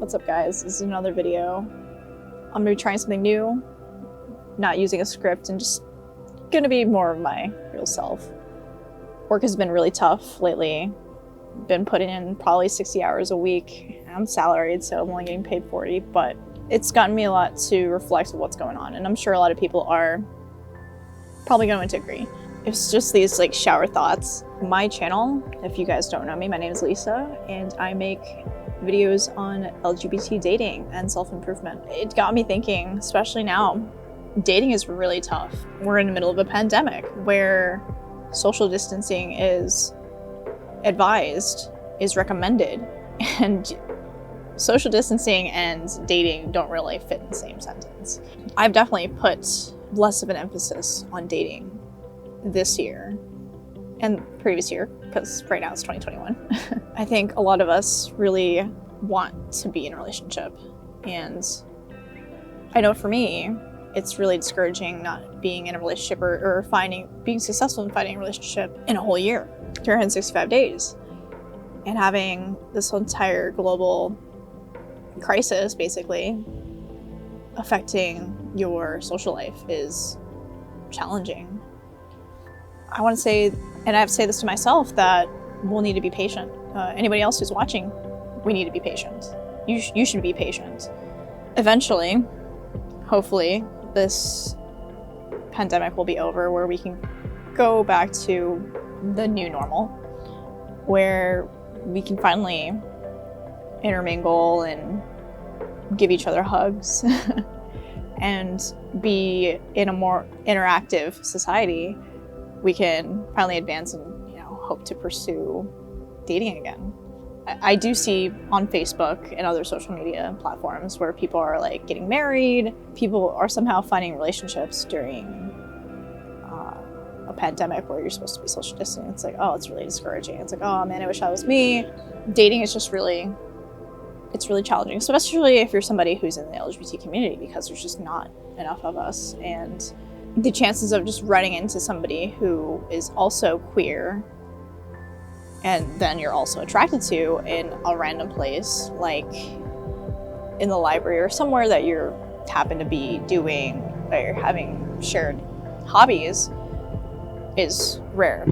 What's up guys, this is another video. I'm gonna be trying something new, not using a script and just gonna be more of my real self. Work has been really tough lately. Been putting in probably 60 hours a week. I'm salaried, so I'm only getting paid 40, but it's gotten me a lot to reflect on what's going on, and I'm sure a lot of people are probably going to agree. It's just these like shower thoughts. My channel, if you guys don't know me, my name is Lisa, and I make videos on LGBT dating and self-improvement. It got me thinking, especially now, dating is really tough. We're in the middle of a pandemic where social distancing is advised, is recommended, and social distancing and dating don't really fit in the same sentence. I've definitely put less of an emphasis on dating this year and previous year, because right now it's 2021. I think a lot of us really want to be in a relationship, and I know for me, it's really discouraging not being in a relationship or being successful in finding a relationship in a whole year, 365 days, and having this entire global crisis basically affecting your social life is challenging. I want to say, and I have to say this to myself, that we'll need to be patient. Anybody else who's watching, we need to be patient. You should be patient. Eventually, hopefully, this pandemic will be over, where we can go back to the new normal, where we can finally intermingle and give each other hugs and be in a more interactive society. We can finally advance and, hope to pursue dating again. I do see on Facebook and other social media platforms where people are like getting married. People are somehow finding relationships during a pandemic where you're supposed to be social distancing. It's like, oh, it's really discouraging. It's like, oh man, I wish that was me. Dating is just really, it's really challenging, especially if you're somebody who's in the LGBT community, because there's just not enough of us. And the chances of just running into somebody who is also queer and then you're also attracted to in a random place, like in the library or somewhere that you happen to be doing, that you're having shared hobbies, is rare.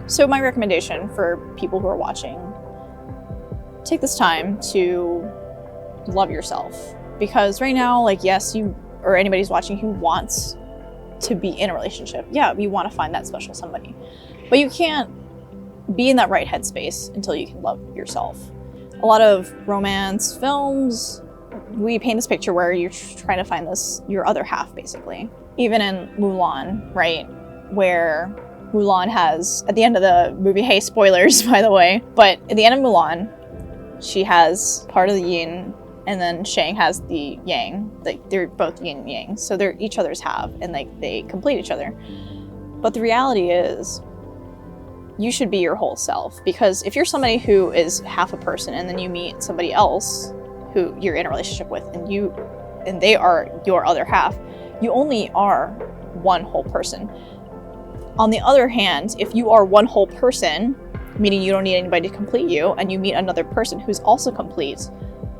So my recommendation for people who are watching, take this time to love yourself. Because right now, like, yes, you or anybody who's watching who wants to be in a relationship, yeah, you want to find that special somebody. But you can't be in that right headspace until you can love yourself. A lot of romance films, we paint this picture where you're trying to find your other half, basically. Even in Mulan, right? Where Mulan has, at the end of the movie, hey, spoilers, by the way, but at the end of Mulan, she has part of the yin, and then Shang has the yang. Like, they're both yin and yang, so they're each other's half, and they complete each other. But the reality is, you should be your whole self, because if you're somebody who is half a person and then you meet somebody else who you're in a relationship with, and they are your other half, you only are one whole person. On the other hand, if you are one whole person, meaning you don't need anybody to complete you, and you meet another person who's also complete,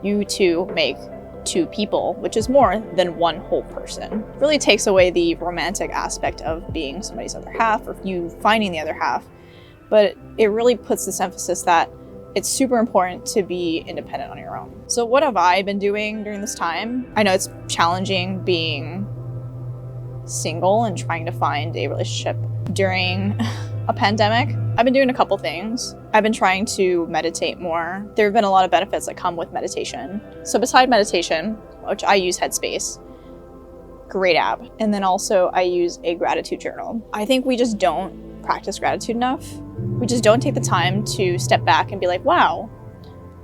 you two make two people, which is more than one whole person. It really takes away the romantic aspect of being somebody's other half, or you finding the other half. But it really puts this emphasis that it's super important to be independent on your own. So what have I been doing during this time? I know it's challenging being single and trying to find a relationship during a pandemic. I've been doing a couple things. I've been trying to meditate more. There have been a lot of benefits that come with meditation. So beside meditation, which I use Headspace, great app. And then also I use a gratitude journal. I think we just don't practice gratitude enough. We just don't take the time to step back and be like, wow,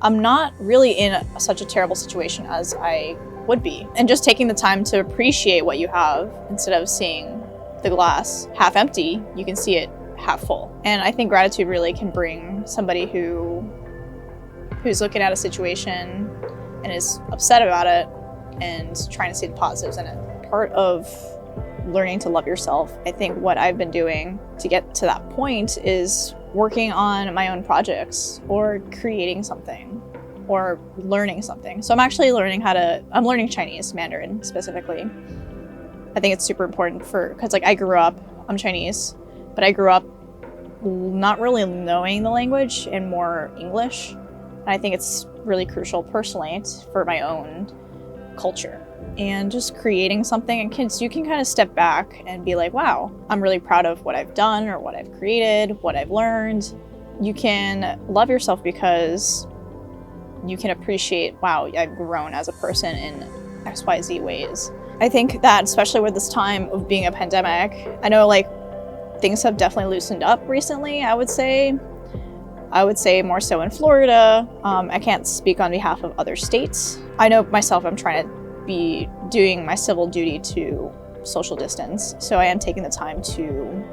I'm not really in such a terrible situation as I would be. And just taking the time to appreciate what you have, instead of seeing the glass half empty, you can see it half full. And I think gratitude really can bring somebody who's looking at a situation and is upset about it and trying to see the positives in it. Part of learning to love yourself, I think what I've been doing to get to that point is working on my own projects or creating something. or learning something. So I'm actually learning I'm learning Chinese, Mandarin specifically. I think it's super important because like I'm Chinese, but I grew up not really knowing the language and more English. And I think it's really crucial personally for my own culture. And just creating something, and kids, you can kind of step back and be like, wow, I'm really proud of what I've done or what I've created, what I've learned. You can love yourself because you can appreciate, wow, I've grown as a person in XYZ ways. I think that especially with this time of being a pandemic, I know like things have definitely loosened up recently, I would say more so in Florida. I can't speak on behalf of other states. I know myself, I'm trying to be doing my civil duty to social distance. So I am taking the time to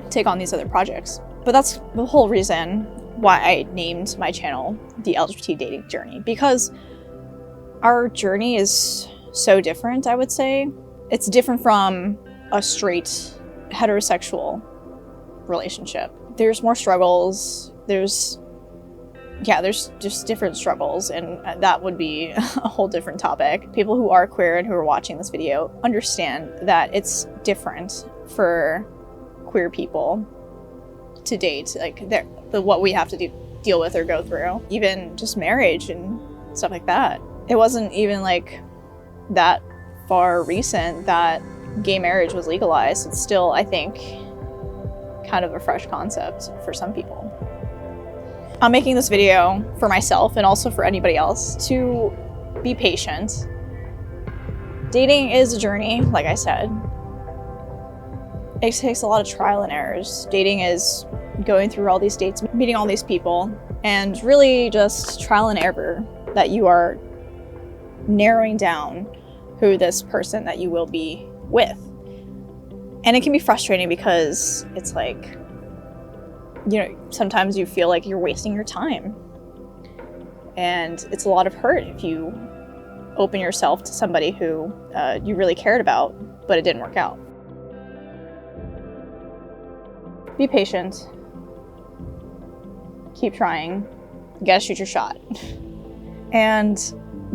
take on these other projects. But that's the whole reason why I named my channel The LGBT Dating Journey, because our journey is so different, I would say. It's different from a straight heterosexual relationship. There's more struggles. There's just different struggles, and that would be a whole different topic. People who are queer and who are watching this video understand that it's different for queer people to date, like what we have to deal with or go through, even just marriage and stuff like that. It wasn't even like that far recent that gay marriage was legalized. It's still, I think, kind of a fresh concept for some people. I'm making this video for myself and also for anybody else to be patient. Dating is a journey, like I said. It takes a lot of trial and errors. Dating is going through all these dates, meeting all these people, and really just trial and error that you are narrowing down who this person that you will be with. And it can be frustrating because it's like, you know, sometimes you feel like you're wasting your time. And it's a lot of hurt if you open yourself to somebody who you really cared about, but it didn't work out. Be patient. Keep trying. You gotta shoot your shot. And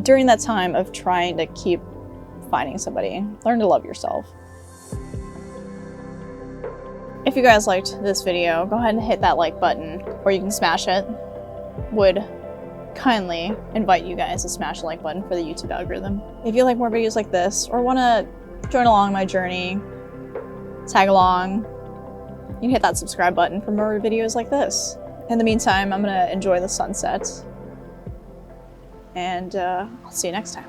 during that time of trying to keep finding somebody, learn to love yourself. If you guys liked this video, go ahead and hit that like button, or you can smash it. Would kindly invite you guys to smash the like button for the YouTube algorithm. If you like more videos like this, or want to join along my journey, tag along, you can hit that subscribe button for more videos like this. In the meantime, I'm gonna enjoy the sunset, and I'll see you next time.